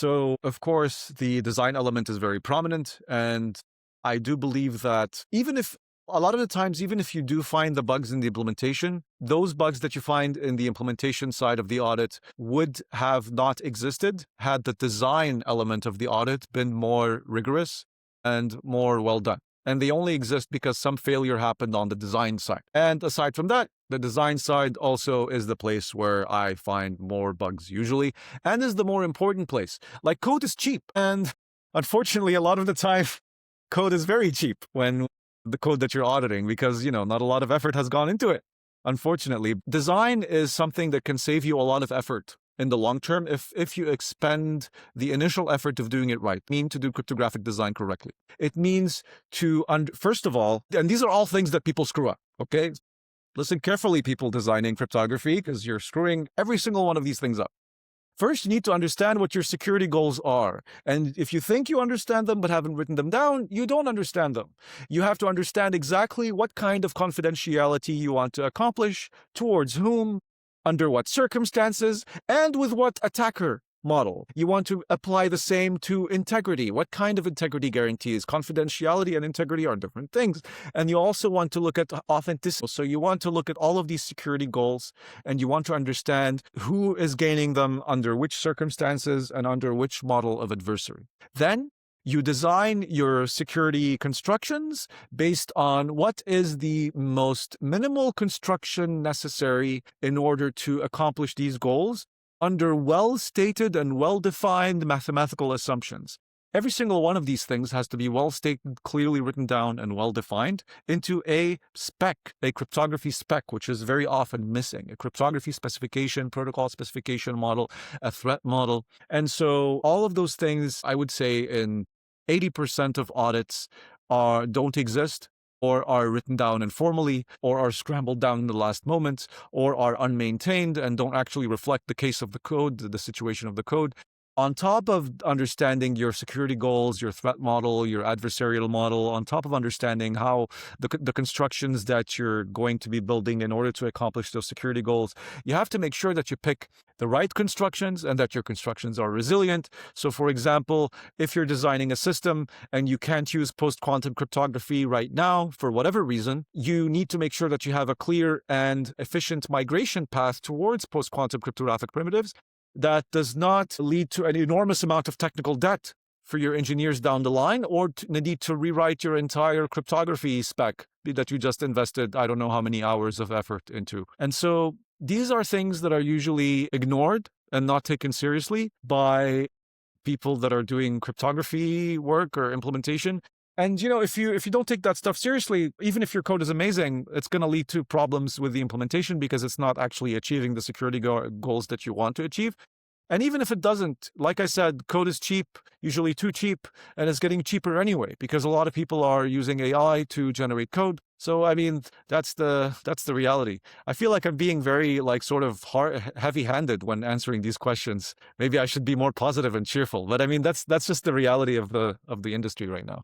So, of course, the design element is very prominent. And I do believe that even if a lot of the times, even if you do find the bugs in the implementation, those bugs that you find in the implementation side of the audit would have not existed had the design element of the audit been more rigorous and more well done. And they only exist because some failure happened on the design side. And aside from that, the design side also is the place where I find more bugs usually, and is the more important place. Like, code is cheap. And unfortunately, a lot of the time, code is very cheap when the code that you're auditing, because, not a lot of effort has gone into it. Unfortunately, design is something that can save you a lot of effort in the long term if you expend the initial effort of doing it right. I mean, to do cryptographic design correctly. It means to, first of all, and these are all things that people screw up, okay? Listen carefully, people designing cryptography, because you're screwing every single one of these things up. First, you need to understand what your security goals are. And if you think you understand them but haven't written them down, you don't understand them. You have to understand exactly what kind of confidentiality you want to accomplish, towards whom, under what circumstances, and with what attacker model. You want to apply the same to integrity. What kind of integrity guarantees? Confidentiality and integrity are different things. And you also want to look at authenticity. So you want to look at all of these security goals, and you want to understand who is gaining them, under which circumstances, and under which model of adversary. Then you design your security constructions based on what is the most minimal construction necessary in order to accomplish these goals, under well-stated and well-defined mathematical assumptions. Every single one of these things has to be well-stated, clearly written down, and well-defined into a spec, a cryptography spec, which is very often missing. A cryptography specification, protocol specification model, a threat model. And so all of those things, I would say, in 80% of audits don't exist, or are written down informally, or are scrambled down in the last moment, or are unmaintained and don't actually reflect the case of the code, the situation of the code. On top of understanding your security goals, your threat model, your adversarial model, on top of understanding how the constructions that you're going to be building in order to accomplish those security goals, you have to make sure that you pick the right constructions and that your constructions are resilient. So, for example, if you're designing a system and you can't use post-quantum cryptography right now for whatever reason, you need to make sure that you have a clear and efficient migration path towards post-quantum cryptographic primitives that does not lead to an enormous amount of technical debt for your engineers down the line, or the need to rewrite your entire cryptography spec that you just invested, I don't know how many hours of effort into. And so these are things that are usually ignored and not taken seriously by people that are doing cryptography work or implementation. And, if you don't take that stuff seriously, even if your code is amazing, it's going to lead to problems with the implementation because it's not actually achieving the security goals that you want to achieve. And even if it doesn't, like I said, code is cheap, usually too cheap, and it's getting cheaper anyway because a lot of people are using AI to generate code. So, I mean, that's the reality. I feel like I'm being very sort of heavy-handed when answering these questions. Maybe I should be more positive and cheerful, but I mean, that's just the reality of the industry right now.